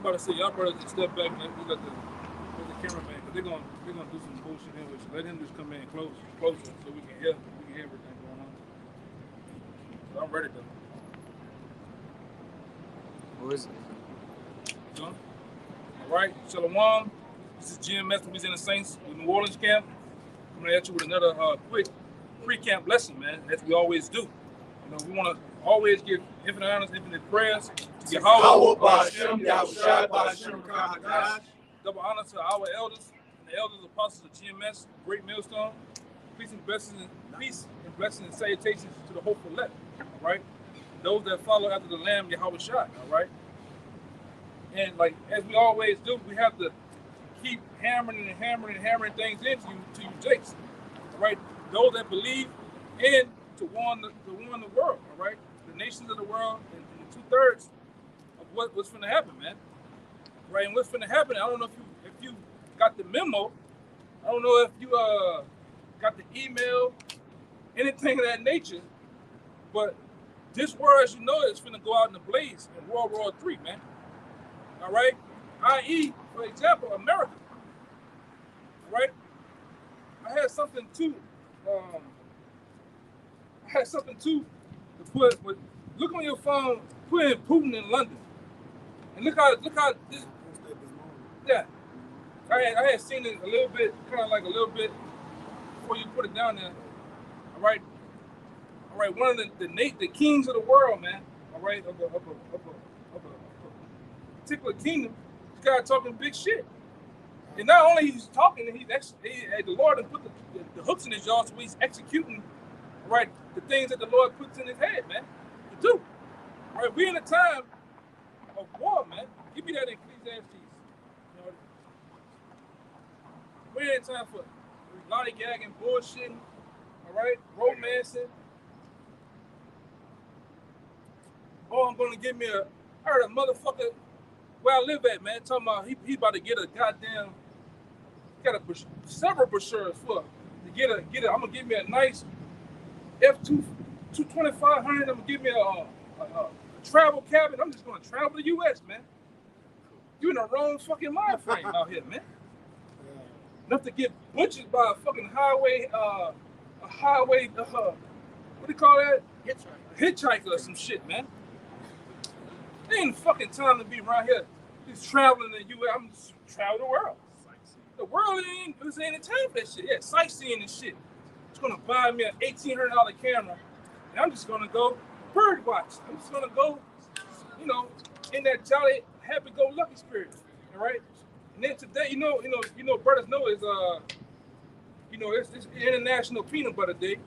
about to say, y'all brothers just step back and let the cameraman, because they're gonna do some bullshit anyway. So let him just come in closer, so we can hear everything going on. So I'm ready though. Who is it? So, all right, Shalom. This is GmsLouisianaSaints with New Orleans camp. Coming at you with another quick pre-camp lesson, man, as we always do. You know, we want to always give infinite honors, infinite prayers to Yahweh. Double honor to our elders and the elders apostles of GMS, Great Millstone. Peace and blessings and salutations to the hopeful elect. All right, those that follow after the Lamb, Yahweh Shai. All right, and like as we always do, we have to keep hammering things into you Jakes. All right, those that believe and to warn the world. All right, the nations of the world and 2/3 of what's going to happen, man. Right, and what's going to happen? I don't know if you got the memo. I don't know if you got the email, anything of that nature. But this world, as you know, is going to go out in a blaze in World War III, man. All right, i.e., for example, America. All right, I had something to put. But look on your phone. Put in Putin in London, and look how this. Yeah, I had seen it a little bit, kind of like a little bit before you put it down there. All right, one of the kings of the world, man. All right, of a particular kingdom, this guy talking big shit. And not only he's talking, the Lord has put the hooks in his jaw, so he's executing, right, the things that the Lord puts in his head, man, to do. All right, we're in a time of war, man. Give me that Ecclesiastes. We're in time for lollygagging, bullshitting, all right, romancing. Oh, I'm gonna give me I heard a motherfucker where I live at, man, talking about he about to get a goddamn, several brochures for to get a. I'm gonna give me a nice F2500. I'm gonna give me a travel cabin. I'm just gonna travel the U.S., man. You in the wrong fucking mind frame out here, man. Enough to get butchered by a fucking highway, what do you call that? Hitchhiker or some shit, man. There ain't fucking time to be around here just traveling the U.S. I'm just traveling the world. The world ain't time for that shit. Yeah, sightseeing and shit. It's gonna buy me an $1,800 camera, and I'm just gonna go bird watch. I'm just gonna go, in that jolly, happy-go-lucky spirit. All right. And then today, brothers know is it's International Peanut Butter Day.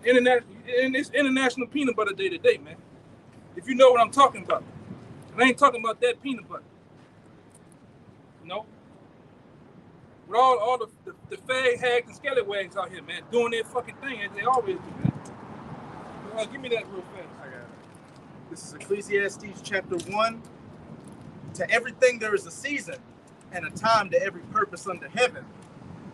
It's International Peanut Butter Day today, man. If you know what I'm talking about. And I ain't talking about that peanut butter. With all the fag hags and scallywags out here, man, doing their fucking thing as they always do, man. Give me that real fast. I got it. This is Ecclesiastes chapter 1. To everything there is a season, and a time to every purpose under heaven.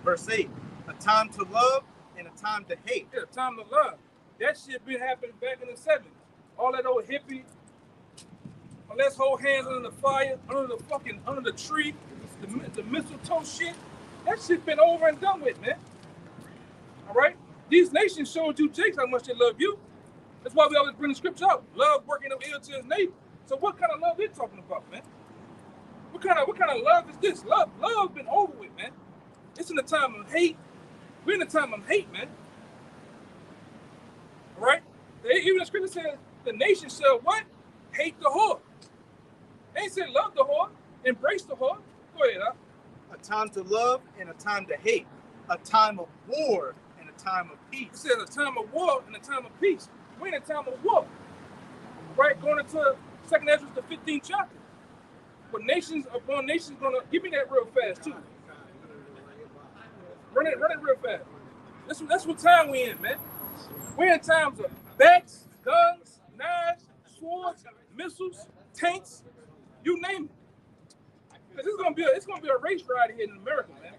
Verse 8, a time to love and a time to hate. Yeah, a time to love. That shit been happening back in the 70s. All that old hippie, let's hold hands under the fire, under the tree, the mistletoe shit. That shit been over and done with, man. All right? These nations showed you Jakes how much they love you. That's why we always bring the scripture out. Love working up ill to his neighbor. So what kind of love we talking about, man? What kind of love is this? Love been over with, man. It's in the time of hate. We're in the time of hate, man. All right? Even the scripture says the nation shall what? Hate the whore. They ain't said love the whore, embrace the whore. Go ahead, huh? A time to love and a time to hate. A time of war and a time of peace. It says a time of war and a time of peace. We're in a time of war. Right? Going into 2nd Ezra, the 15th chapter. But nations upon nations gonna give me that real fast too. Run it real fast. That's what time we in, man. We're in times of bats, guns, knives, swords, missiles, tanks, you name it. Cause it's gonna be a race ride here in America, man.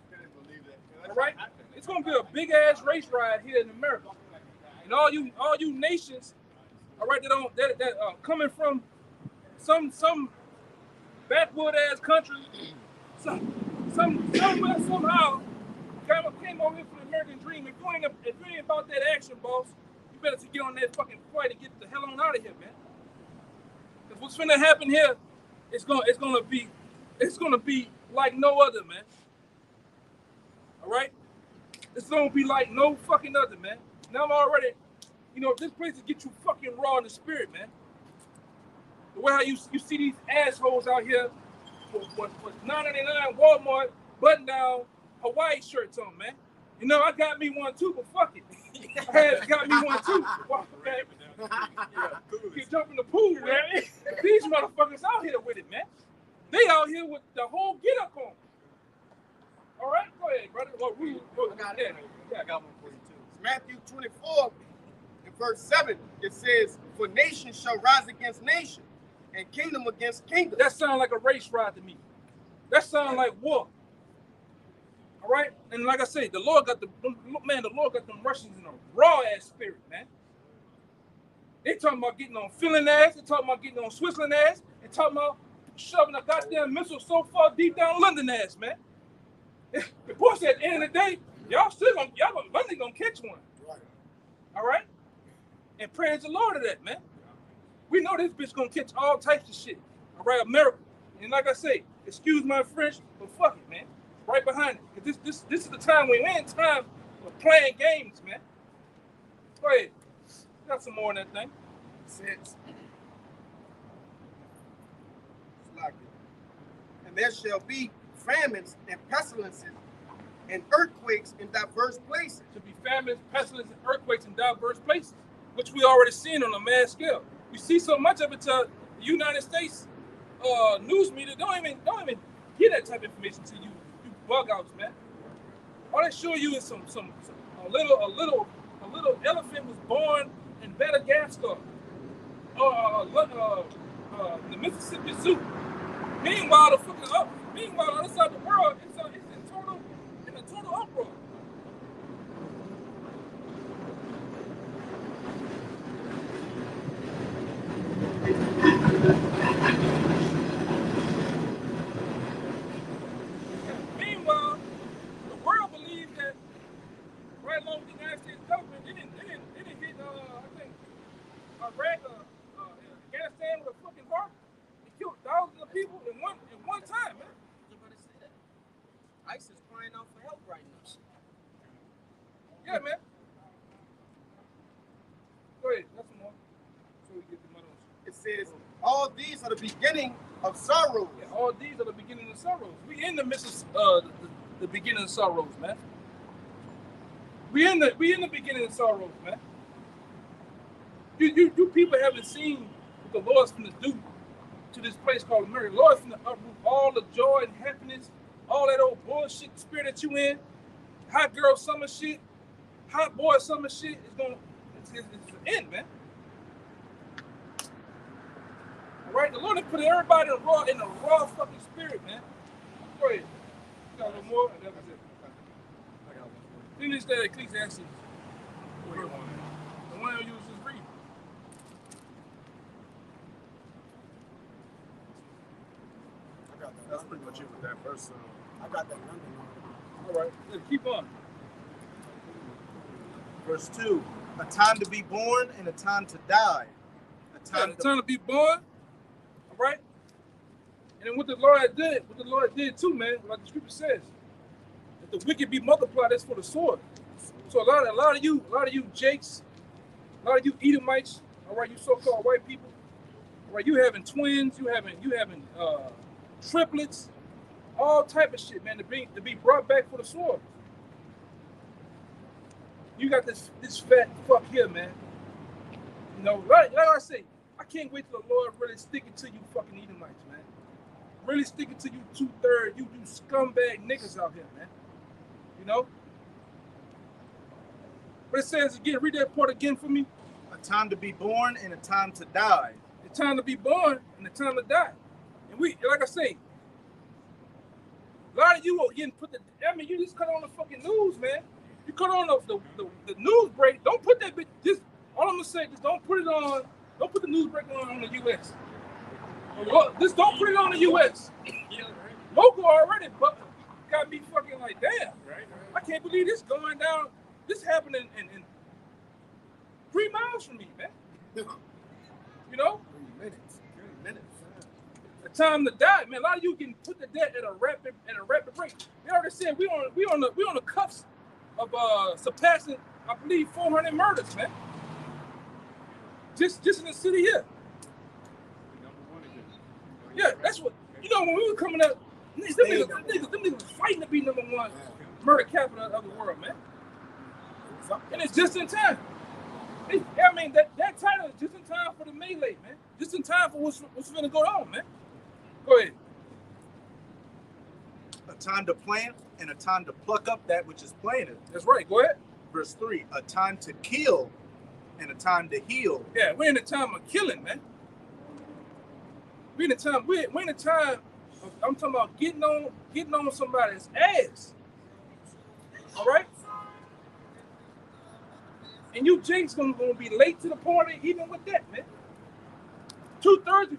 All right, it's gonna be a big ass race ride here in America, and all you nations, all right, that coming from some backwood ass country. Somewhere, somehow, came over here for the American dream. If you ain't about that action, boss, you better to get on that fucking flight and get the hell on out of here, man. Cause what's finna happen here, it's gonna be like no other, man. All right, it's gonna be like no fucking other, man. Now I'm already, this place will get you fucking raw in the spirit, man. The way how you see these assholes out here with $9.99 Walmart button down Hawaii shirts on, man. I got me one too, but fuck it. I got me one too. Okay. You jump in the pool, man. These motherfuckers out here with it, man. They out here with the whole get up on. All right, go ahead, brother. I got one for you too. It's Matthew 24, in verse 7. It says, "For nation shall rise against nation, and kingdom against kingdom." That sounds like a race ride to me. That sounds like war. All right, and like I say, the Lord got them Russians in a raw ass spirit, man. They talking about getting on Finland ass. They talking about getting on Switzerland ass. They talking about shoving a goddamn missile so far deep down London ass, man. The boy said at the end of the day, London gonna catch one. Right. All right, and praise the Lord of that, man. We know this bitch gonna catch all types of shit. All right, America. And like I say, excuse my French, but fuck it, man. Right behind it. Cause this is the time we're in time for playing games, man. Go ahead. Got some more on that thing. It says, "And there shall be famines and pestilences and earthquakes in diverse places." To be famines, pestilence, and earthquakes in diverse places, which we already seen on a mass scale. We see so much of it to the United States news media don't even get that type of information to you bug outs, man. All they show you is a little elephant was born in Madagascar, the Mississippi Zoo. Meanwhile, the other side of the world, it's in a total uproar. Meanwhile, the world believes that right along with the United States government, they didn't hit I think Iraq, Afghanistan with a fucking heart. They killed thousands of people in one time, man. Somebody say that. ICE is crying out for help right now. Yeah, man. Go ahead, that's some more. So we get the money. It says, "All these are the beginning of sorrows." Yeah, all these are the beginning of sorrows. We in the midst of the beginning of sorrows, man. We in the beginning of sorrows, man. You people haven't seen what the Lord's finna do to this place called America. The Lord's finna uproot all the joy and happiness, all that old bullshit spirit that you in. Hot girl summer shit, hot boy summer shit it's the end, man. All right, the Lord has put everybody in a raw fucking spirit, man. Go ahead. You got a little more? That was it. I got one. Finish that Ecclesiastes. The one you was just reading. I got that. That's pretty much it with that verse. I got that number. All right, keep on. Verse 2, a time to be born and a time to die. A time to be born. All right. And then what the Lord did too, man, like the scripture says, that the wicked be multiplied, that's for the sword. So a lot of you Jakes, a lot of you Edomites, all right, you so-called white people, all right, you having twins, you having triplets, all type of shit, man, to be brought back for the sword. You got this fat fuck here, man. You know, like I say, I can't wait till the Lord really stick it to you fucking Edomites, man. Really stick it to you 2/3, you scumbag niggas out here, man. You know? But it says again, read that part again for me. A time to be born and a time to die. The time to be born and the time to die. And we, like I say, a lot of you are getting you just cut on the fucking news, man. You cut on the news break. Don't put that bitch, all I'm gonna say is don't put the news break on the US. Well, just don't put it on the U.S. Local already, but got me fucking like, damn. I can't believe this going down. This happened in 3 miles from me, man. You know? 3 minutes. 3 minutes. The time to die, man. A lot of you can put to death at a rapid rate. We already said we on the cuffs of surpassing, I believe, 400 murders, man. Just in the city here. Yeah, that's what when we were coming up, them niggas was fighting to be #1 murder capital of the world, man. And it's just in time. I mean, that title is just in time for the melee, man. Just in time for what's gonna go on, man. Go ahead. A time to plant and a time to pluck up that which is planted. That's right. Go ahead. Verse 3, a time to kill and a time to heal. Yeah, we're in the time of killing, man. We're in the time of, I'm talking about getting on somebody's ass. All right? And you Jake's gonna be late to the party even with that, man. 2/3 of you.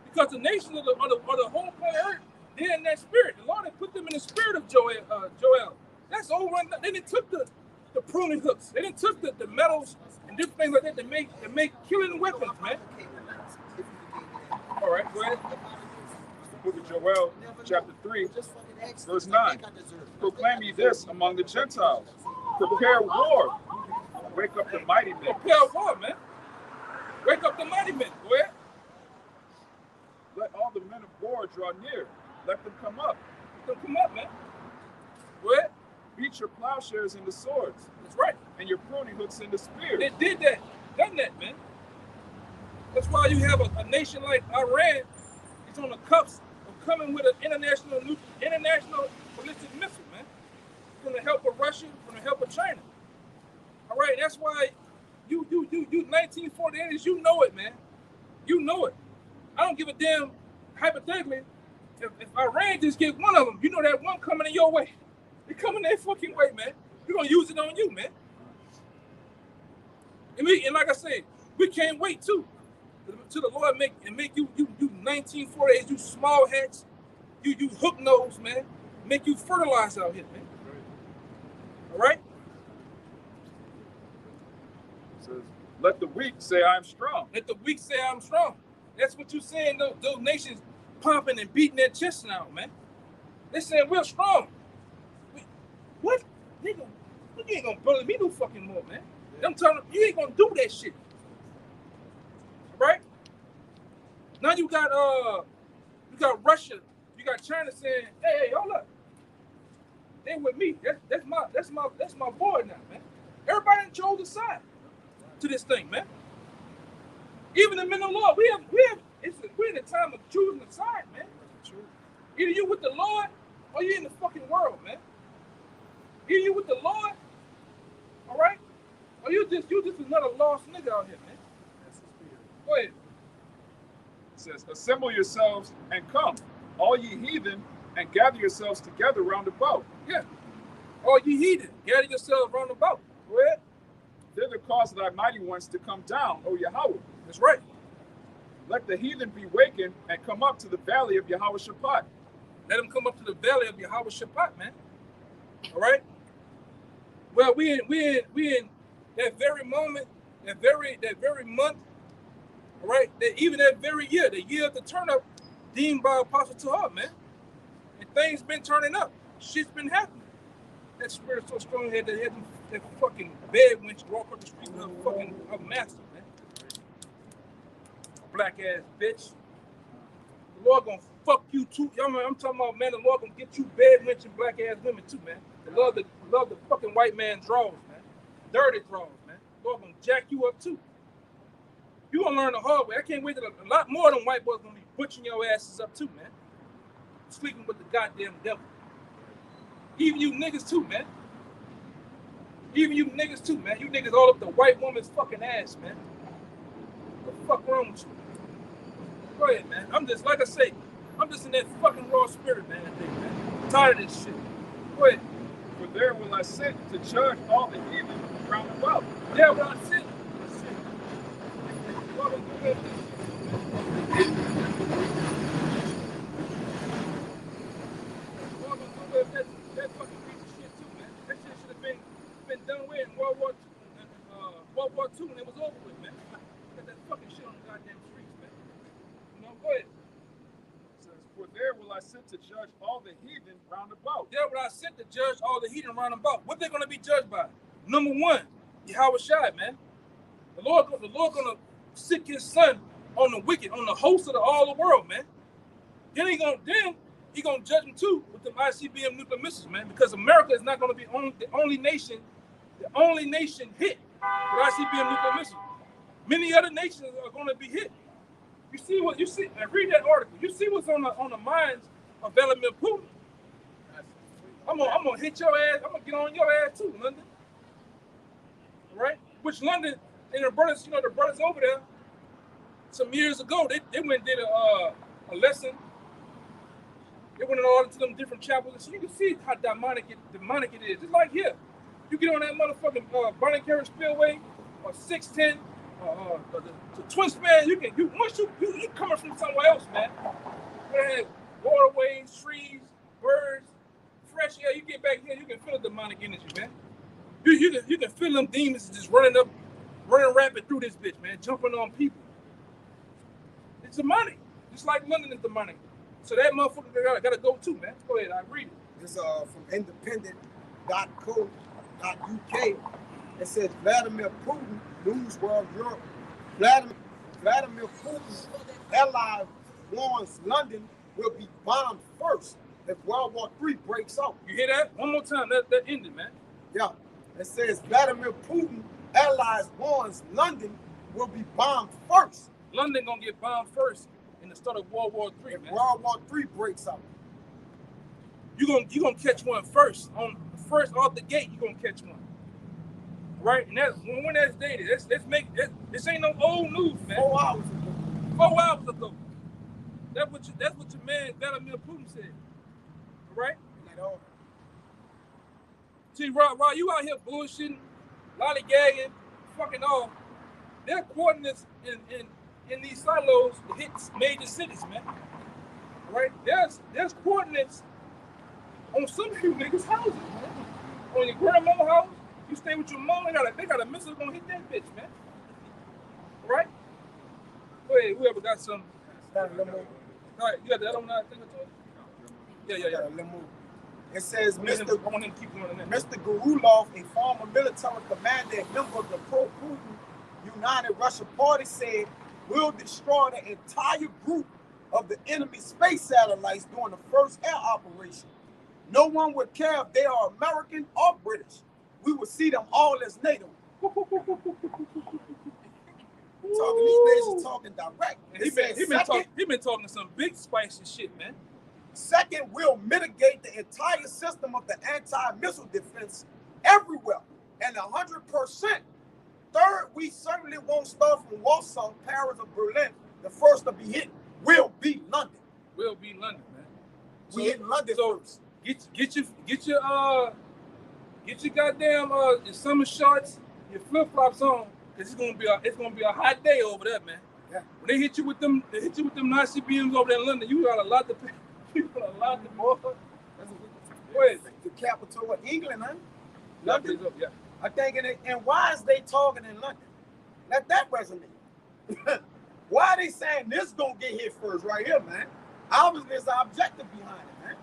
Because the nations of the whole planet Earth, they're in that spirit. The Lord had put them in the spirit of Joel. That's over. They didn't took the pruning hooks. They didn't took the metals and different things like that to make killing weapons, man. All right, go ahead. Book of Joel, chapter 3, verse 9. Proclaim ye this among the Gentiles. Prepare war. Wake up the mighty men. Prepare war, man. Wake up the mighty men. Go ahead. Let all the men of war draw near. Let them come up. Let them come up, man. Go ahead. Beat your plowshares into swords. That's right. And your pruning hooks into spears. They did that. Done that, man. That's why you have a nation like Iran. It's on the cuffs of coming with an international ballistic missile, man. It's going to help with Russia. It's going to help with China. All right. That's why you 1948, you know it, man. You know it. I don't give a damn. Hypothetically, if Iran just get one of them, you know that one coming in your way. They coming their fucking way, man. We're gonna use it on you, man. And like I said, we can't wait till the Lord make you 1948, you small hats, you hook nose, man. Make you fertilize out here, man. All right. It says, let the weak say I'm strong. Let the weak say I'm strong. That's what you're saying. Those nations pumping and beating their chests now, man. They're saying we're strong. What? You ain't gonna bully me no fucking more, man. I'm telling you, you ain't gonna do that shit. Right? Now you got Russia, you got China saying, hey, hold up. They with me. That's my boy now, man. Everybody done chose a side to this thing, man. Even the men of the Lord, we're in the time of choosing a side, man. Either you with the Lord or you in the fucking world, man. Either you with the Lord, all right, or you just another lost nigga out here, man. Go ahead. It says, assemble yourselves and come, all ye heathen, and gather yourselves together round about. Yeah. All ye heathen, gather yourselves round about. Go ahead. Thither cause thy mighty ones to come down, O Yahweh. That's right. Let the heathen be wakened and come up to the valley of Yahweh Shaphat. Let them come up to the valley of Yahweh Shaphat, man. All right. Well, we in that very moment, that very month. All right. Even that very year, the year of the turn up, deemed by Apostle Tahar, man. And things been turning up. Shit's been happening. That spirit so strong had that fucking bed wench walk up the street with her master, man. Black ass bitch. The Lord gonna fuck you too. I'm talking about, man, the Lord gonna get you bed wench and black ass women too, man. The love the fucking white man draws, man. Dirty draws, man. The Lord gonna jack you up too. You gonna learn the hard way. I can't wait till a lot more of them white boys gonna be butchering your asses up too, man. Sleeping with the goddamn devil. Even you niggas too, man. Even you niggas too, man. You niggas all up the white woman's fucking ass, man. What the fuck wrong with you? Go ahead, man. I'm just, like I say, I'm just in that fucking raw spirit, man. I'm tired of this shit. Go ahead. For there will I sit to judge all the heathen round about. There will I sit. I sent to judge all the heathen round about. Yeah, but I sent to judge all the heathen round about. What they're gonna be judged by? Number one, Yahweh Shai, man. The Lord gonna sick his son on the wicked, on the host of all the world, man. Then he gonna judge them too with the ICBM nuclear missiles, man. Because America is not gonna be the only nation hit with ICBM nuclear missiles. Many other nations are gonna be hit. You see, and read that article. You see what's on the minds of Vladimir Putin. I'm gonna hit your ass. I'm gonna get on your ass too, London. Right? Which London and the brothers, the brothers over there, some years ago, they went and did a lesson. They went all into them different chapels, so you can see how demonic it is. Just like here, you get on that motherfucking Bonnie Carriage Spillway or 610, the Twin Span. Once you coming from somewhere else, man. We have waterways, trees, birds, fresh air. You get back here, you can feel the demonic energy, man. You can feel them demons just running rapid through this bitch, man, jumping on people. It's demonic, just like London is demonic. So that motherfucker gotta go too, man. Go ahead, I read it. This is from independent.co.uk. It says Vladimir Putin, News World Europe. Vladimir Putin's ally warns London will be bombed first if World War III breaks out. You hear that? One more time. That ended, man. Yeah. It says Vladimir Putin allies warns London will be bombed first. London gonna get bombed first in the start of World War III, if man. World War III breaks out. You gonna catch one first. First off the gate, you gonna catch one. Right? And that's when that's dated. This ain't no old news, man. 4 hours ago. 4 hours ago. That's what your man Vladimir Putin said. Right? See, while you out here bullshitting, lollygagging, fucking off, there are coordinates in these silos to hit major cities, man. Right? There's coordinates on some of you niggas' houses, man. On your grandma's house, you stay with your mom, they got a missile gonna hit that bitch, man. Right? Go ahead, whoever got some. All right, you got the other one I think I told you? Yeah. It says I want him to keep going in there. Mr. Gurulov, a former military commander and member of the pro-Putin United Russia Party, said we'll destroy the entire group of the enemy space satellites during the first air operation. No one would care if they are American or British. We would see them all as NATO. These days is talking direct. He been talking some big spicy shit, man. Second, we'll mitigate the entire system of the anti-missile defense everywhere, and 100%. Third, we certainly won't start from Warsaw, Paris, or Berlin. The first to be hit will be London. Will be London, man. We hit London first. Get your goddamn your summer shorts, your flip flops on, cause it's gonna be a hot day over there, man. Yeah. When they hit you with them Nazi beams over there in London, you got a lot to pay. You got a lot to more. Go ahead. The capital of England, huh? London. Yeah. I think and why is they talking in London? Let that resonate. Why are they saying this gonna get hit first right here, man? Obviously, there's an objective behind it, man.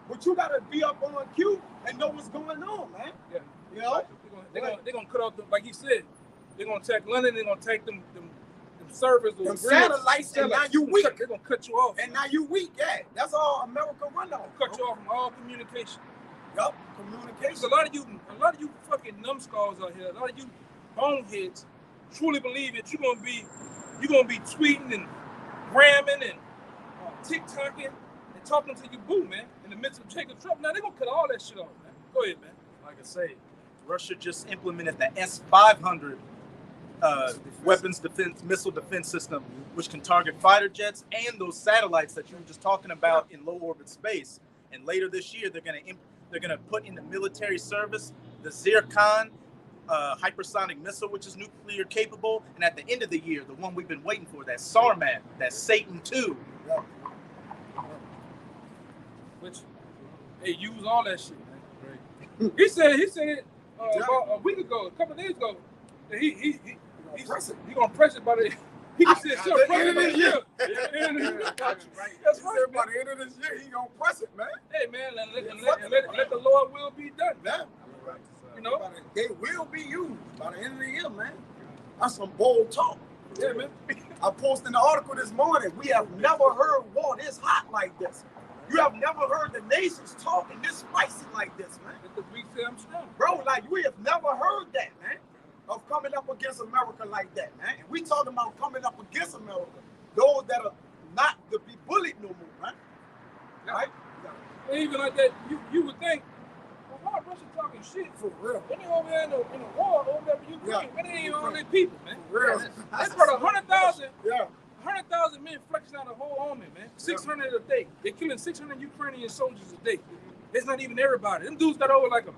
But you gotta be up on cue and know what's going on, man. Yeah. You know? They're gonna cut off them, like he said. They're gonna attack London. They're gonna take them servers or them satellites, and now you weak. They're gonna cut you off. And now you weak, yeah. That's all America run on. Cut you off from all communication. Yup, communication. A lot of you fucking numbskulls out here, a lot of you boneheads truly believe that you're gonna be tweeting and ramming and TikToking and talking to your boo, man, in the midst of Jacob Trump. Now they're gonna cut all that shit off, man. Go ahead, man. Like I say, Russia just implemented the S-500 missile defense system, which can target fighter jets and those satellites that you were just talking about in low orbit space. And later this year, they're gonna put into military service the Zircon hypersonic missile, which is nuclear capable. And at the end of the year, the one we've been waiting for, that Sarmat, that Satan II. Which they use all that shit, man. Right. He said about a week ago, a couple of days ago, that he's gonna press it by the He can sit still. At the end of this year. That's That's right, right. By man. the end of this year, he gonna press it, man. Hey, man, let the Lord will be done. Yeah. You know? They will be used by the end of the year, man. That's some bold talk. Yeah, man. I posted an article this morning. We have never heard war this hot like this. You have never heard the nations talking this spicy like this, man. Let the weak say I'm strong. Bro, like we have never heard that, man. Of coming up against America like that, man. And we talking about coming up against America. Those that are not to be bullied no more, man. Yeah. Right? And even like that, you would think, well, why Russia talking shit? For real. When they over there in a war over there with Ukraine, Yeah. when they ain't all their people, man. For real. That's for the 100,000. Yeah. 100,000 men flexing out a whole army, man. 600 a day. They're killing 600 Ukrainian soldiers a day. It's not even everybody. Them dudes got over like a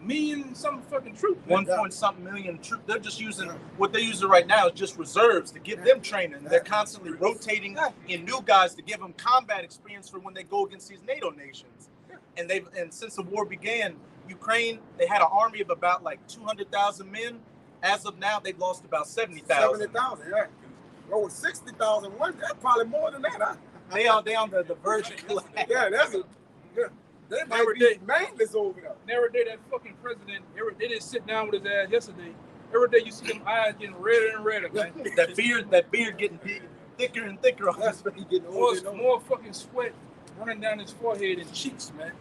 million some fucking troops. 1.something million troops. They're just using what they're using right now is just reserves to give them training. They're constantly rotating in new guys to give them combat experience for when they go against these NATO nations. And since the war began, Ukraine, they had an army of about like 200,000 men. As of now, they've lost about 70,000. 70,000, yeah. Bro, 60,000, that's probably more than that, huh? They on the verge of collapse. Yeah, that's a. Yeah. They might be manless over there. And every day that fucking president, they didn't sit down with his ass yesterday. Every day you see them eyes getting redder and redder, man. that beard getting thicker and thicker on his face. He getting older and older. More fucking sweat running down his forehead and cheeks, man.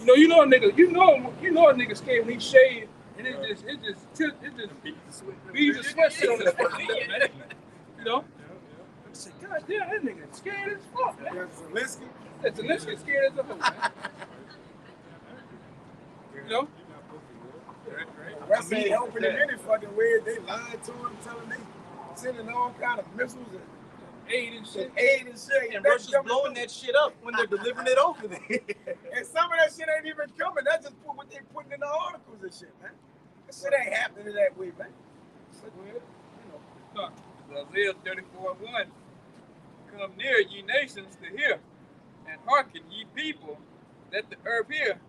You know a nigga scared when he shaved and it just beads of sweat shit on his fucking lip, man. You know? I said, God damn, that nigga scared as fuck, man. Zelensky. Yeah, Zelensky scared as a hoe, man. You know? Russia ain't helping in any fucking way. They lied to him, telling they sending all kind of missiles and aid and shit. And Russia's blowing that shit up when they're delivering it over there. And some of that shit ain't even coming. That's just what they putting in the articles and shit, man. That shit ain't happening that way, man. Isaiah 34:1. Come near, ye nations, to hear, and hearken, ye people, let the earth hear,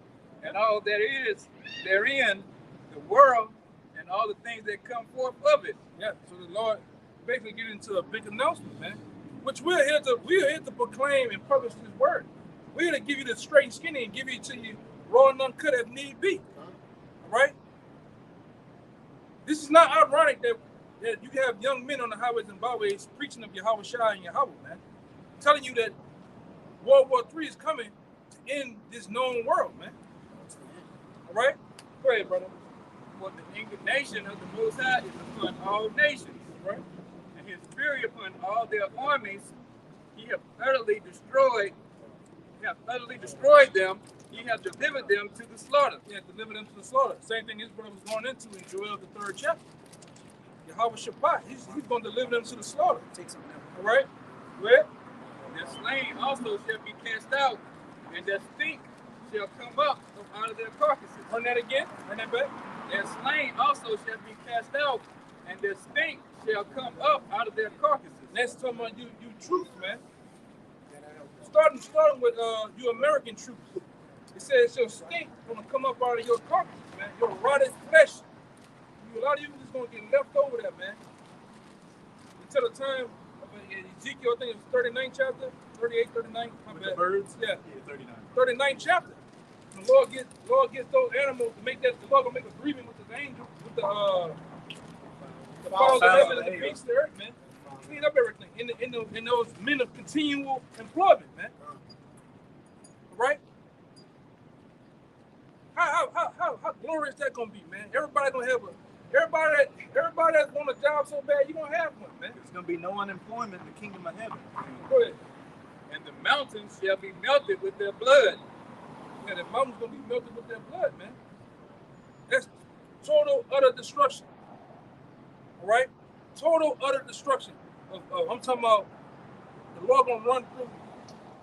and all that is therein, the world, and all the things that come forth of it. Yeah, so the Lord basically get into a big announcement, man. Which we're here to proclaim and publish His word. We're here to give you the straight and skinny and give it to you raw and uncut if need be. All right? This is not ironic that you have young men on the highways and byways preaching of Yahweh Shai and Yahweh, man. Telling you that World War III is coming to end this known world, man. All right? Go ahead, brother. For the indignation of the Most High is upon all nations, Right? and His fury upon all their armies. He have utterly destroyed them. He have delivered them to the slaughter. He had delivered them to the slaughter. Same thing his brother was going into in Joel, the 3rd chapter. Yahweh Shabbat, he's going to deliver them to the slaughter. All right? Where? Their slain also shall be cast out, and their stink shall come up from out of their carcasses. Run that again. Run that back. Their slain also shall be cast out, and their stink shall come up out of their carcasses. That's talking about you troops, man. Starting with you American troops. It says your stink gonna come up out of your carcass, man. Your rotted flesh. A lot of you just gonna get left over there, man. Until the time of Ezekiel, I think it was 39th chapter, 38, 39. With the birds? Yeah. 39. 39th chapter. The Lord gets those animals to make that. The Lord gonna make agreement with the angel, with the fowls of heaven and the beasts of the earth, man. Clean up everything in those men of continual employment, man. Right? How glorious that gonna be, man? Everybody gonna have everybody that's on a job so bad, you gonna have one, man. There's going to be no unemployment in the kingdom of heaven. Go ahead. And the mountains shall be melted with their blood. Yeah, the mountains gonna be melted with their blood, man. That's total utter destruction. All right? Total utter destruction. I'm talking about the Lord gonna run through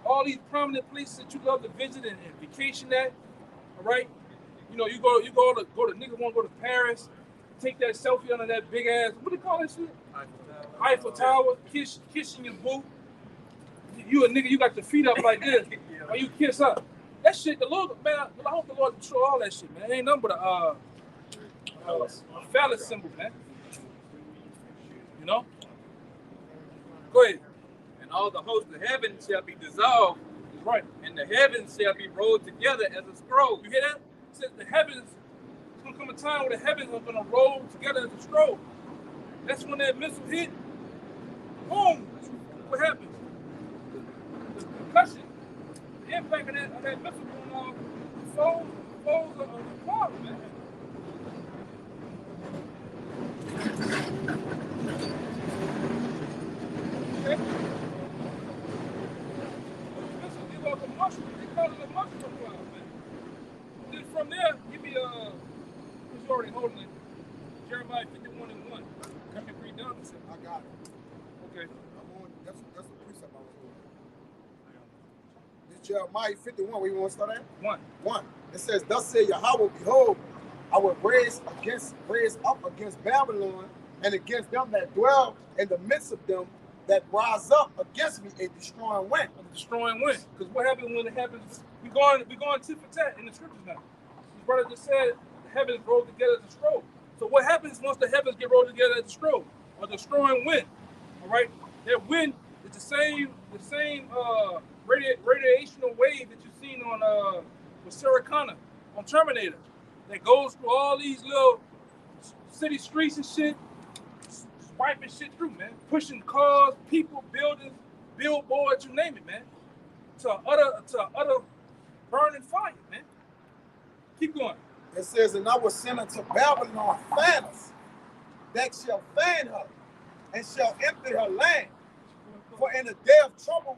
all these prominent places that you love to visit and vacation at. All right? You know, you go to niggas want to go to Paris, take that selfie under that big ass, what do you call that shit? Eiffel Tower, kissing your boo. You a nigga, you got your feet up like this, or you kiss up. That shit, the Lord, man, I hope the Lord control all that shit, man. It ain't nothing but a phallus symbol, man. You know? Go ahead. And all the hosts of heaven shall be dissolved, That's right. and the heavens shall be rolled together as a scroll. You hear that? It says the heavens, it's going to come a time where the heavens are going to roll together as a scroll. That's when that missile hit. Boom. That's what happens. The concussion, the impact of that missile going on, foes are the problem, man. Okay? Missile, they like a mushroom. They call it a mushroom cloud, man. Then from there, give me because you're already holding it. Jeremiah 51:1. Come and read down this. I got it. Okay. I'm on, that's the precept I was doing. This Jeremiah 51, where you want to start at? 1. 1. It says, thus saith Yahweh, behold, I will raise up against Babylon and against them that dwell in the midst of them that rise up against me a destroying wind. A destroying wind. Because what happens when it happens? We're going tit for tat in the scriptures now. His brother just said the heavens roll together as a scroll. So what happens once the heavens get rolled together as a scroll? A destroying wind. All right? That wind is the same radiational wave that you've seen on with Sarah Connor on Terminator. That goes through all these little city streets and shit, swiping shit through, man. Pushing cars, people, buildings, billboards, you name it, man. To utter burning fire, man. Keep going. It says, and I will send unto Babylon fanners that shall fan her and shall empty her land. For in the day of trouble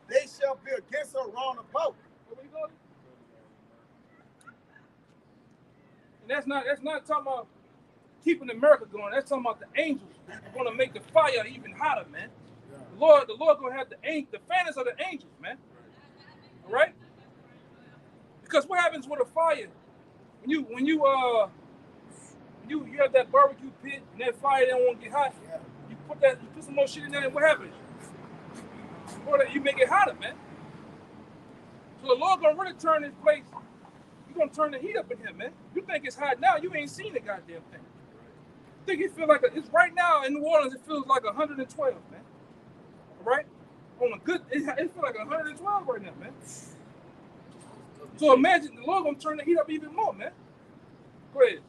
they shall be against her round about. Where we going? And that's not talking about keeping America going. That's talking about the angels going to make the fire even hotter, man. Yeah. The Lord going to have the fanners of the angels, man. All right? Because what happens with a fire? When you have that barbecue pit and that fire don't want to get hot, you put some more shit in there, and what happens? You make it hotter, man. So the Lord gonna really turn this place. You're gonna turn the heat up in here, man. You think it's hot now? You ain't seen the goddamn thing. You think it feel like it's right now in New Orleans? It feels like 112, man. All right? On a good, it feels like 112 right now, man. So imagine the Lord gonna turn the heat up even more, man. Go ahead.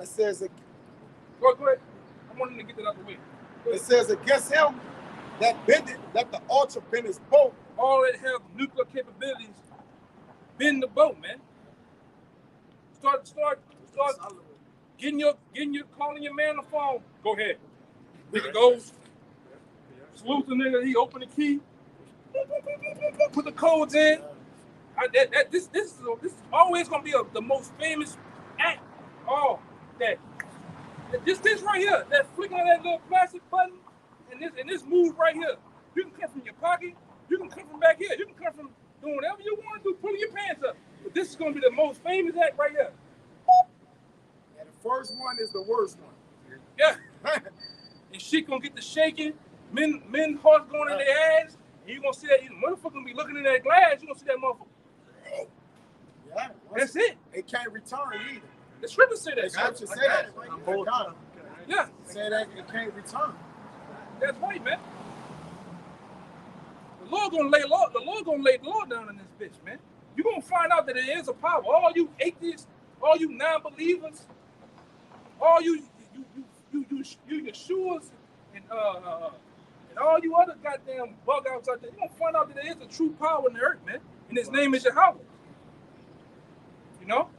It says, go ahead. I want him to get that out the way. It says, against him that bended, let the altar bend his boat. All that have nuclear capabilities, bend the boat, man. Start calling your man on the phone. Go ahead. Nigga goes. Salute the nigga. He open the key. Put the codes in. This is always gonna be the most famous act. Oh, this right here, that flicking of that little plastic button, and this move right here. You can come from your pocket. You can come from back here. You can come from doing whatever you want to do, pulling your pants up. But this is gonna be the most famous act right here. And the first one is the worst one. Yeah. And shit gonna get the shaking. Men hearts going in their ass. And you gonna see that motherfucker gonna be looking in that glass. You gonna see that motherfucker. Yeah. That's it. It can't return either. The scriptures say that. The scriptures say that. Yeah. Say that it can't return. That's right, man. The Lord gonna lay law down in this bitch, man. You're gonna find out that there is a power. All you atheists, all you non-believers, all you Yeshuas and all you other goddamn bug outs out there, you're gonna find out that there is a true power in the earth, man. And his name is Yahweh. You know?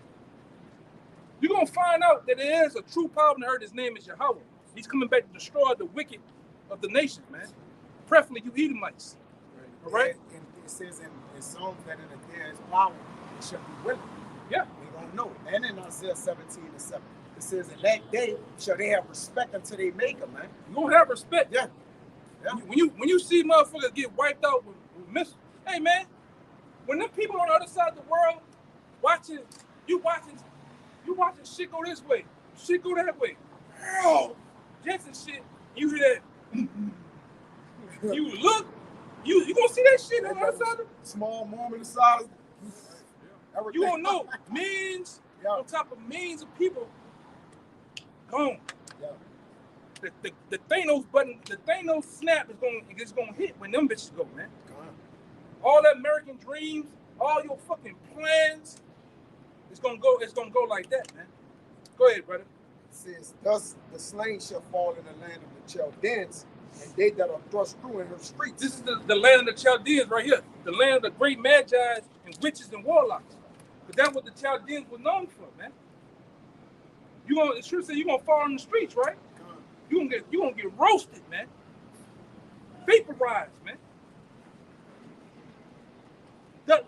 You're gonna find out that there is a true power in the earth. His name is Yahweh. He's coming back to destroy the wicked of the nation, man. Preferably you Edomites. All right? And it says in Psalms that in the day of power, it shall be willing. Yeah. They don't know. And in Isaiah 17:7, it says, in that day shall they have respect unto their maker, man. You gonna have respect. Yeah. When you see motherfuckers get wiped out with missiles, hey man, when them people on the other side of the world you watching shit go this way, shit go that way. Oh, jets and shit, you hear that. You look, you gonna see that shit on the other side of the small moment of silence. You don't know. Millions on top of millions of people gone. Yeah. The Thanos button, the Thanos snap is gonna hit when them bitches go, man. All that American dreams, all your fucking plans, it's gonna go like that, man. Go ahead, brother. It says, thus the slain shall fall in the land of the Chaldeans, and they that are thrust through in her streets. This is the land of the Chaldeans right here. The land of the great Magi's and witches and warlocks. But that's what the Chaldeans were known for, man. It should say you're gonna fall in the streets, right? You gonna get roasted, man. Vaporized, man. That's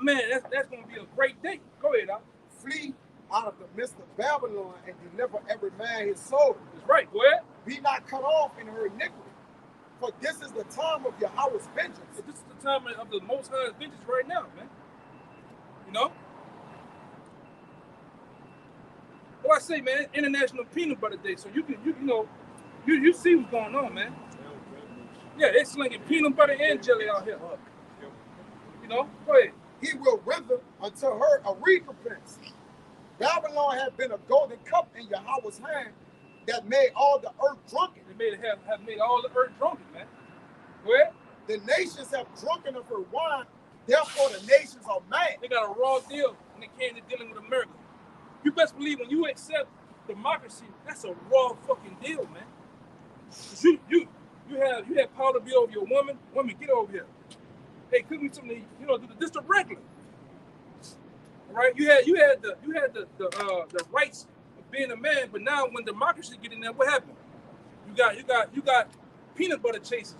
gonna be a great day. Go ahead, Doc. Flee out of the midst of Babylon and deliver every man his soul. That's right. Go ahead. Be not cut off in her iniquity. For this is the time of Yahweh's vengeance. This is the time of the Most High's vengeance right now, man. You know? What I say, man, International Peanut Butter Day. So you see what's going on, man. Yeah, they're slinging peanut butter and jelly out here. You know? Go ahead. He will render unto her a recompense. Babylon had been a golden cup in Yahweh's hand that made all the earth drunken. They have made all the earth drunken, man. Go ahead. The nations have drunken of her wine, therefore the nations are mad. They got a raw deal when it came to dealing with America. You best believe when you accept democracy, that's a raw fucking deal, man. You have power to be over your woman. Woman, get over here. Hey, cook me something. This the regular. All right, you had the rights of being a man, but now when democracy get in there, what happened? You got peanut butter chasers,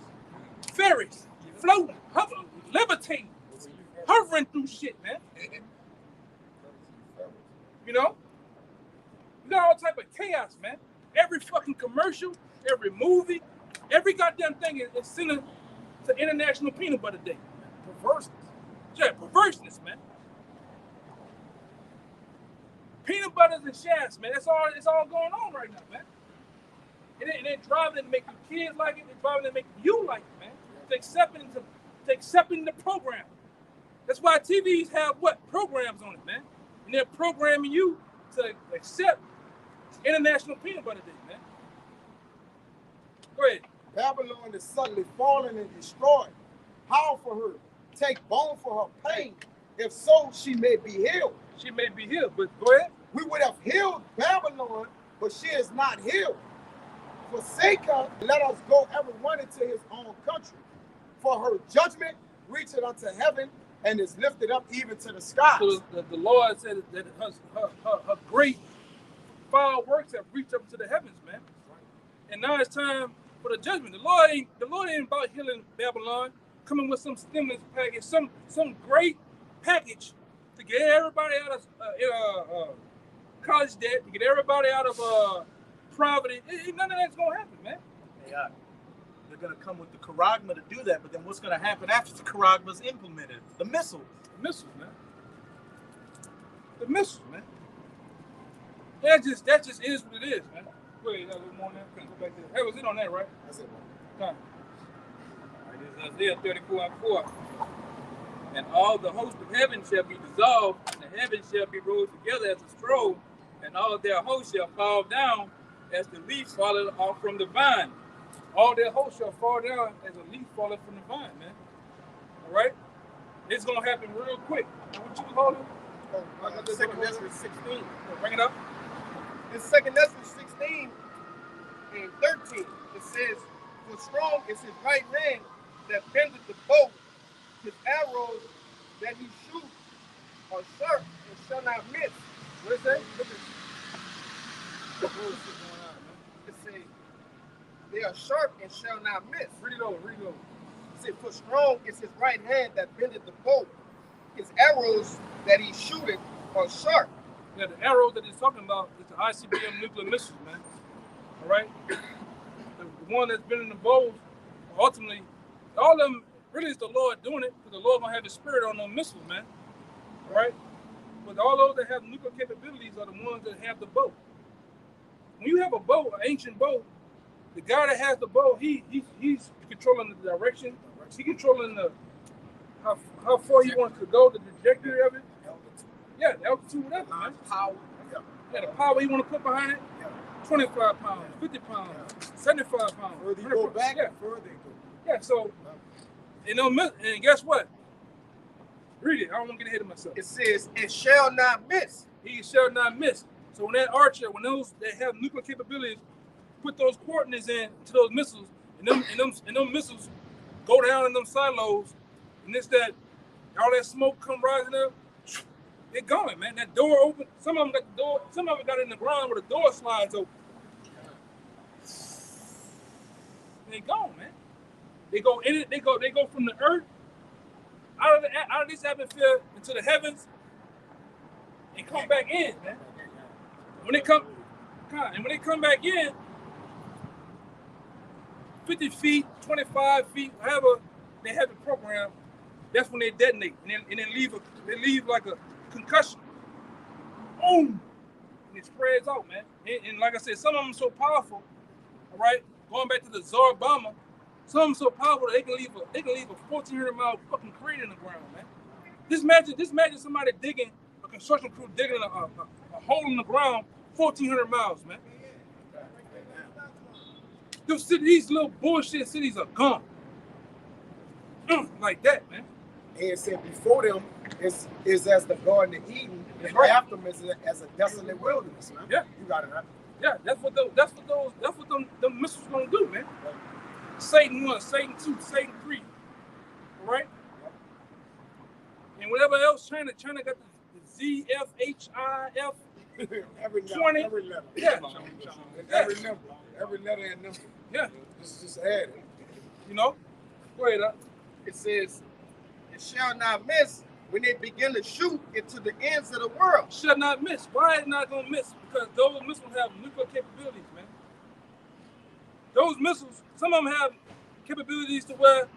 ferries, floating, levitating, hovering through shit, man. You know, you got all type of chaos, man. Every fucking commercial, every movie, every goddamn thing is sending to International Peanut Butter Day. Perverseness. Yeah, perverseness, man. Peanut butters and shafts, man. It's all going on right now, man. It ain't driving to make your kids like it. It's driving to make you like it, man. To accepting the program. That's why TVs have programs on it, man. And they're programming you to accept International Peanut Butter Day, man. Go ahead. Babylon is suddenly fallen and destroyed. How for her? Take bone for her pain. If so, she may be healed. She may be healed, but go ahead. We would have healed Babylon, but she is not healed. Forsake her, let us go everyone into his own country. For her judgment reacheth unto heaven and is lifted up even to the skies. So the Lord said that her great foul works have reached up to the heavens, man. And now it's time for the judgment. The Lord ain't about healing Babylon, coming with some stimulus package, some great package to get everybody out of college debt, to get everybody out of poverty. None of that's gonna happen, man. Yeah. They're gonna come with the charagma to do that, but then what's gonna happen after the charagma's implemented? The missiles. The missiles, man. The missiles, man. That just is what it is, man. Wait, a little more on that. Go back there. Hey, was it on that, right? That's it, man. All right, this is Isaiah 34:4. And all the host of heaven shall be dissolved, and the heavens shall be rolled together as a scroll, and all their hosts shall fall down as the leaves falling off from the vine. All their hosts shall fall down as a leaf falling from the vine, man. All right? It's going to happen real quick. What you holding? Second Ezra 16. Bring it up. In Second Ezra 16 and 13, it says, "For strong is his right hand that bendeth the bow. His arrows that he shoots are sharp and shall not miss." What is that? It says, "They are sharp and shall not miss." Read it over. It says, "For strong is his right hand that bendeth the bow. His arrows that he shooteth are sharp." Yeah, the arrow that he's talking about is the ICBM nuclear missiles, man. All right? The one that's been in the bows, ultimately, all of them, really is the Lord doing it, because the Lord gonna have his spirit on those missiles, man. All right? But all those that have nuclear capabilities are the ones that have the bow. When you have a bow, an ancient bow, the guy that has the bow, he's controlling the direction. He's controlling the how far he wants to go, the trajectory of it. Yeah, the altitude, whatever, man. Power. Yeah, the power you want to put behind it. 25 pounds, 50 pounds, 75 pounds. Further you go back, yeah. further you go. Yeah, so, and guess what? Read it. I don't want to get ahead of myself. It says, "It shall not miss." He shall not miss. So when that archer, when those that have nuclear capabilities, put those coordinates in to those missiles, and them missiles go down in them silos, and it's that all that smoke come rising up, they're going, man. That door open. Some of them got the door. Some of them got it in the ground where the door slides open. They gone, man. They go in it. They go from the earth out of this atmosphere into the heavens and come back in, man. When they come back in, 50 feet, 25 feet, however they have it programmed, that's when they detonate and then leave like a concussion. Boom! And it spreads out, man. And like I said, some of them so powerful. All right, going back to the Tsar bomber, some of them so powerful that they can leave a 1,400-mile fucking crater in the ground, man. Just imagine somebody digging, a construction crew digging a hole in the ground 1,400 miles, man. These little bullshit cities are gone. Like that, man. And it said before them is as the Garden of Eden, and Right. after them is as a desolate wilderness, man. Yeah. You got it right. Yeah, that's what them missiles gonna do, man. Satan 1, Satan 2, Satan 3. All right? And whatever else, China got the Z, F, H, I, F. every 20. every letter. Yeah. Every number. Every letter and number. Yeah. Just add it. You know? Go ahead, It says, "It shall not miss when they begin to shoot into the ends of the world." Shall not miss. Why is not gonna miss? Because those missiles have nuclear capabilities, man. Those missiles, some of them have capabilities to where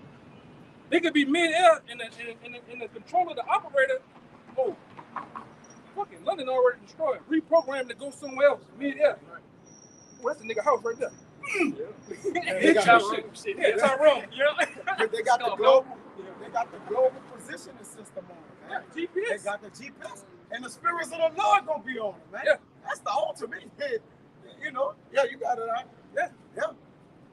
they could be mid-air and the controller, the operator, fucking London already destroyed, reprogrammed to go somewhere else, mid-air. Oh, that's a nigga house right there. They got Shit. Yeah, Tyrone. But they got the global positioning system on it, man. Yeah, GPS. They got the GPS. And the spirits of the Lord gonna be on it, man. Yeah. That's the ultimate. You know, yeah, you got it right. Yeah.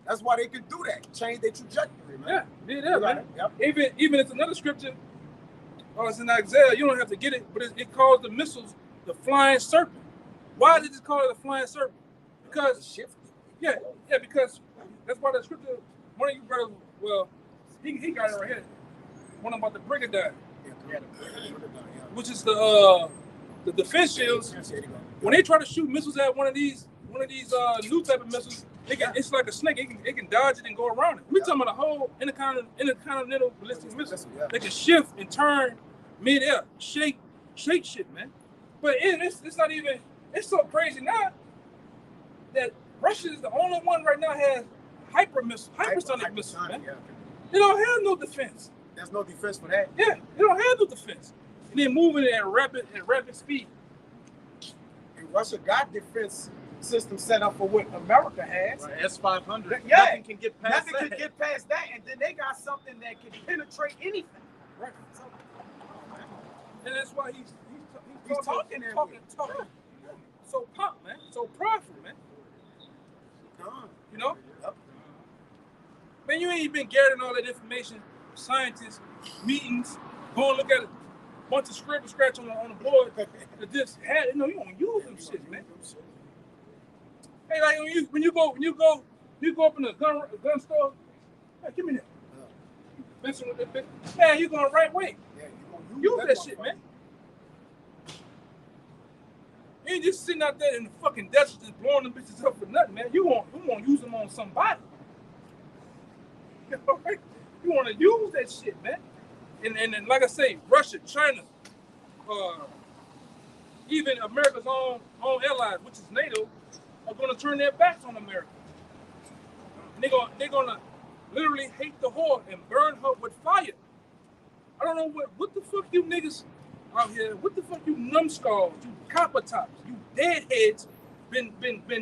That's why they can do that. Change their trajectory, man. Yeah, mid-air, man. Yep. Even it's another scripture. Oh, it's in Isaiah. You don't have to get it, but it calls the missiles the flying serpent. Why did it call it a flying serpent? Because because that's why the scripture. One of you brothers, well, he got it right here. One about the brigadier, which is the defense shields. When they try to shoot missiles at one of these new type of missiles, it's like a snake. It can dodge it and go around it. We're talking about a whole intercontinental ballistic missile. They can shift and turn mid-air, shake shit, man. But it's not even. It's so crazy now that Russia is the only one right now has hypersonic missiles, man. Yeah. They don't have no defense. There's no defense for that. Yeah, they don't have no defense. And they're moving at rapid speed. And Russia got defense system set up for what America has. Right, S-500. Yeah. Nothing can get past Nothing that. can get past that, and then they got something that can penetrate anything. Right. And that's why he's talking. So pumped, man. So prideful, man. You know? Yep. Man, you ain't been gathering all that information, scientists, meetings, go and look at a bunch of scribble scratch on the board that just had, you don't use them shit, man. Hey, like when you go up in a gun store, hey, give me that. Messing with that bitch. Man, you going the right way. Yeah, you Use that shit, man. You ain't just sitting out there in the fucking desert just blowing them bitches up for nothing, man. You want to use them on somebody. You want to use that shit, man. And like I say, Russia, China, even America's own allies, which is NATO, are going to turn their backs on America. And they're gonna literally hate the whore and burn her with fire. I don't know what the fuck you niggas out here, what the fuck you numbskulls, you copper tops, you deadheads been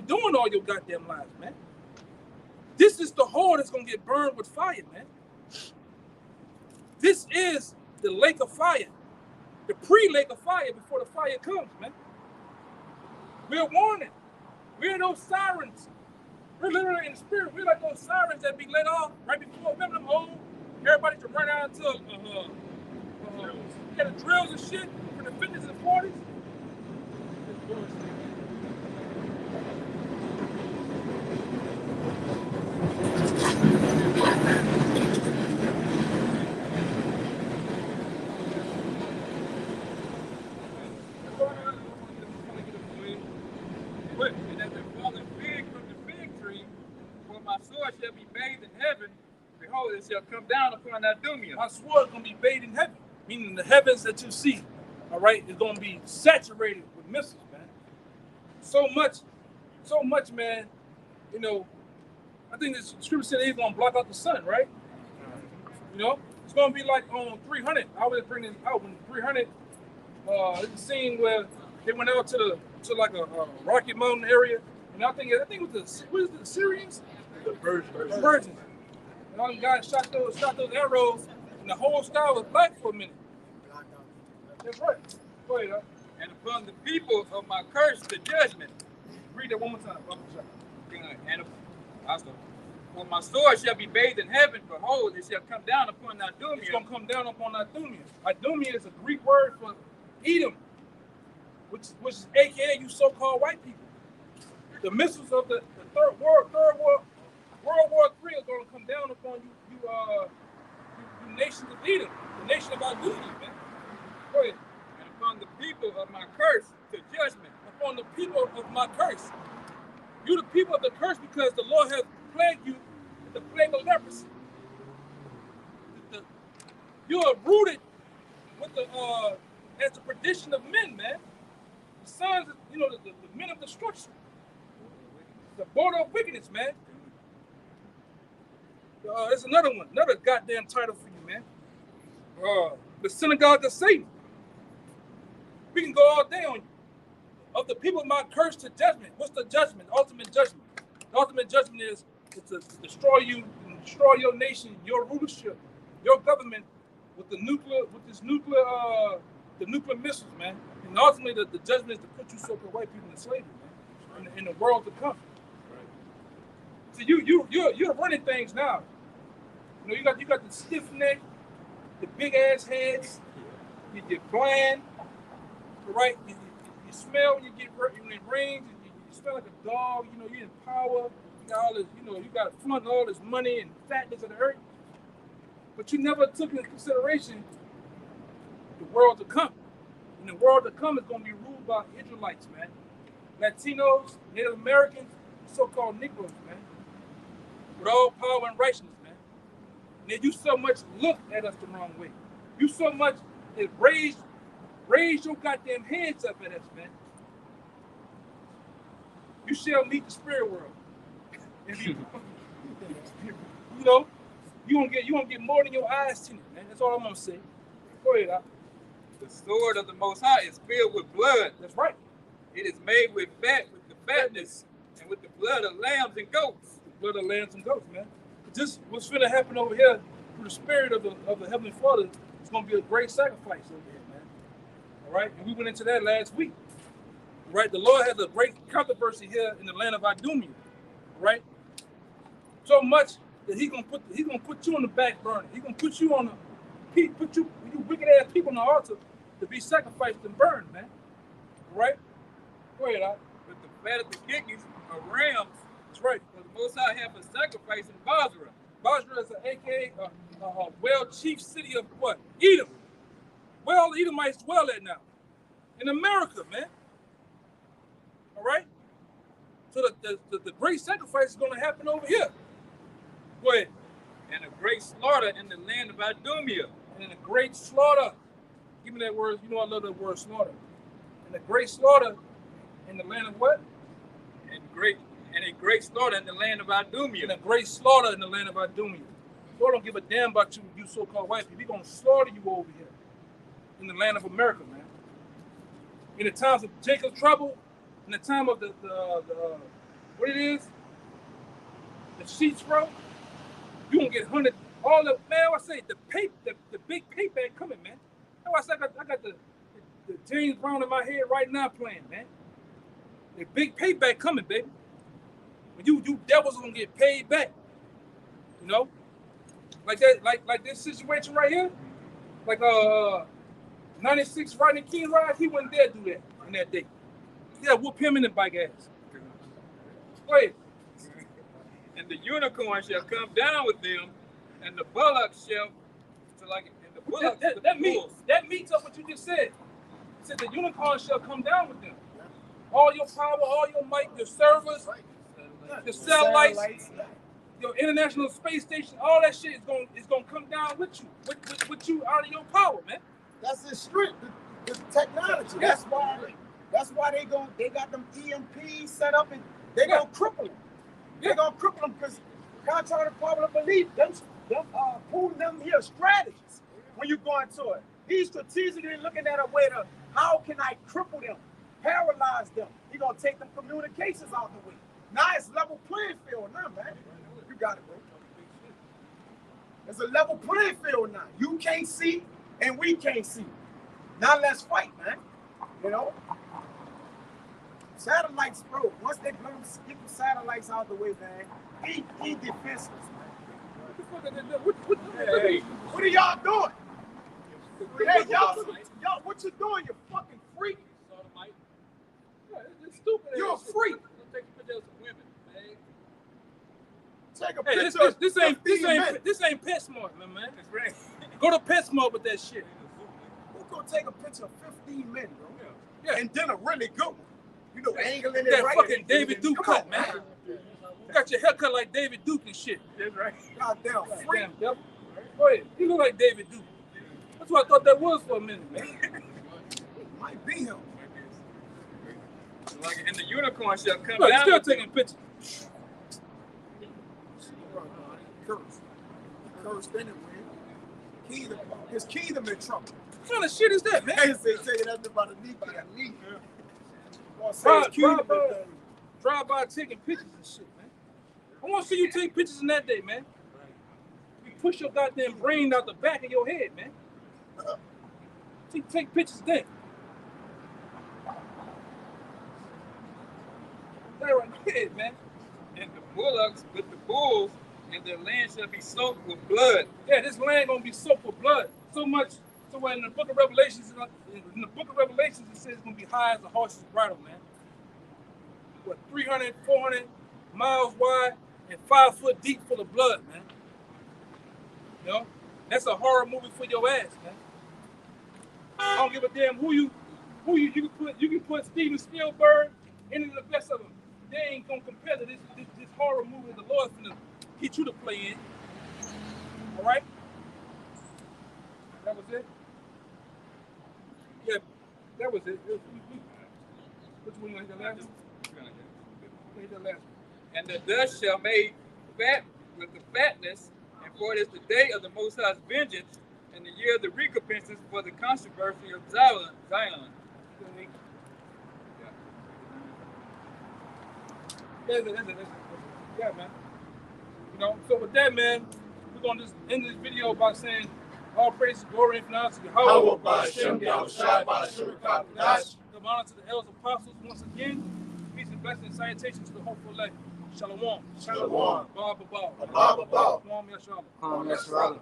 doing all your goddamn lives, man. This is the whore that's gonna get burned with fire, man. This is the lake of fire, the pre-lake of fire before the fire comes, man. We're warning. We're those sirens. We're literally in the spirit. We're like those sirens that be let off right before. Remember them old? Everybody to run out into the drills and shit from the 50s and 40s. And as it fallen fig from the fig tree, for my sword shall be bathed in heaven, behold, it shall come down upon Idumea. My sword is going to be bathed in heaven, meaning the heavens that you see, all right, is going to be saturated with missiles, man. So much, man. You know, I think the scripture said he's going to block out the sun, right? You know, it's going to be like on 300. I was bringing this out when 300. It's a scene where they went out to like a Rocky Mountain area, and I think it was the Syrians, the Persians. And all the guys shot those arrows, and the whole sky was black for a minute. That's right. Go ahead, huh? And upon the people of my curse, the judgment. Read that one more time. And also, for my sword shall be bathed in heaven, behold, it shall come down upon Idumea. It's going to come down upon Idumea. Idumea is a Greek word for Edom, which is AKA you so-called white people. The missiles of the World War III are going to come down upon you nations of Edom, the nation of Idumea, man. Go ahead. And upon the people of my curse, to judgment. Upon the people of my curse. You're the people of the curse because the Lord has plagued you with the plague of leprosy. You are rooted with as the perdition of men, man. The sons, the men of destruction. The border of wickedness, man. There's another goddamn title for you, man. The synagogue of Satan. We can go all day on you. Of the people of my curse to judgment. What's the judgment? Ultimate judgment. The ultimate judgment is to destroy you, and destroy your nation, your rulership, your government with the nuclear missiles, man. And ultimately, the judgment is to put you so-called white people in slavery, man, in the world to come. Right. So you're running things now. You got the stiff neck, the big ass heads. You're bland, right? You smell when when it rains. You smell like a dog. You're in power. You got all this. You got to flaunt all this money and fatness of the earth. But you never took into consideration the world to come. And the world to come is going to be ruled by Israelites, man. Latinos, Native Americans, so-called Negroes, man. With all power and righteousness, man. And then you so much look at us the wrong way. You so much raise your goddamn heads up at us, man. You shall meet the spirit world. You gonna get more than your eyes seen, man. That's all I'm gonna say. Go ahead, Al. The sword of the Most High is filled with blood. That's right. It is made with the fatness, and with the blood of lambs and goats. The blood of lambs and goats, man. Just what's finna happen over here through the spirit of the Heavenly Father, it's gonna be a great sacrifice over here, man. All right, and we went into that last week. All right, the Lord has a great controversy here in the land of Idumea. All right, so much that He's gonna put you on the back burner. He's gonna put you you wicked ass people on the altar to be sacrificed and burned, man. All right, go ahead, Al. With the fat of the kidneys of rams. That's right. For the Most High have a sacrifice in Basra. Basra is an AKA well-chief city of what? Edom. Where all the Edomites dwell at now? In America, man. All right? So the great sacrifice is going to happen over here. Go ahead. And a great slaughter in the land of Idumea. And a great slaughter. Give me that word. I love that word, slaughter. And a great slaughter in the land of what? And a great slaughter in the land of Idumea. And a great slaughter in the land of Idumea. Lord don't give a damn about you so-called white people. He's going to slaughter you over here in the land of America, man. In the times of Jacob's trouble, in the time of the what it is, the sheets row, you gonna get hunted. All the man, I say the big payback coming, man. That's why I got the James Brown in my head right now playing, man. A big payback coming, baby. When you devils gonna get paid back. You know? Like that, like this situation right here. Like 96 Rodney King ride, he wouldn't dare do that on that day. Yeah, whoop him in the bike ass. Go ahead. And the unicorn shall come down with them, and the bullocks shall and the bullocks that meets up what you just said. It said the unicorn shall come down with them. All your power, all your might, your servers, the satellites, your international space station, all that shit is gonna come down with you, with you out of your power, man. That's the strength, the technology. That's why they got them EMPs set up and they gonna cripple them. They gonna cripple them because contrary to popular belief, them Putin them here strategies when you go into it. He's strategically looking at a way to how can I cripple them, paralyze them. He gonna take them communications out the way. Now it's level playing field now, man. You got it, bro. It's a level playing field now. You can't see and we can't see. Now let's fight, man. You know? Satellites, bro. Once they blow them, get the satellites out the way, man. He defenseless, man. What are y'all doing? Hey, y'all, what you doing? You fucking freak. It's stupid. You're a freak. Take a Hey, picture. this ain't PetSmart, man. Go to PetSmart with that shit. We're gonna take a picture of 15 minutes, bro. Yeah. And then a really good one. You know, angling it That right. fucking David Duke cut, man. You got your hair cut like David Duke and shit. That's right. Goddamn freak. Damn, devil. Go ahead. You look like David Duke. That's what I thought that was for a minute, man. Might be him. And the unicorn shall come Look, down. still with them. taking pictures. Cursed anyway. His kingdom in trouble. What kind of shit is that, man? They say taking that about a knee by a knee. Drive by taking pictures and shit, man. I want to see you take pictures in that day, man. You push your goddamn brain out the back of your head, man. Take pictures then. That right here, man. And the bullocks with the bulls, and their land shall be soaked with blood. Yeah, this land gonna be soaked with blood. So much, so when in the book of Revelations, it says it's gonna be high as a horse's bridle, man. What, 300, 400 miles wide and 5 foot deep full of blood, man. You know? That's a horror movie for your ass, man. I don't give a damn who you can put Steven Spielberg into the best of them. They ain't gonna compare to this horror movie the Lord's gonna get you to play in. All right? That was it? Yeah, that was it. Which one you want to hit the last one? Hit the last one. And the dust shall make fat with the fatness, and for it is the day of the Most High's vengeance, and the year of the recompenses for the controversy of Zion. Yeah, man. You know, so with that, man, we're going to just end this video by saying all praise, glory, and honor to Yahweh. Give honor to the elders apostles once again. Peace and blessings and salutations to the hopeful elect. Shalom. Shalom. Ba ba ba. Ba ba ba. Shalom, Yahshua. Yes, brother.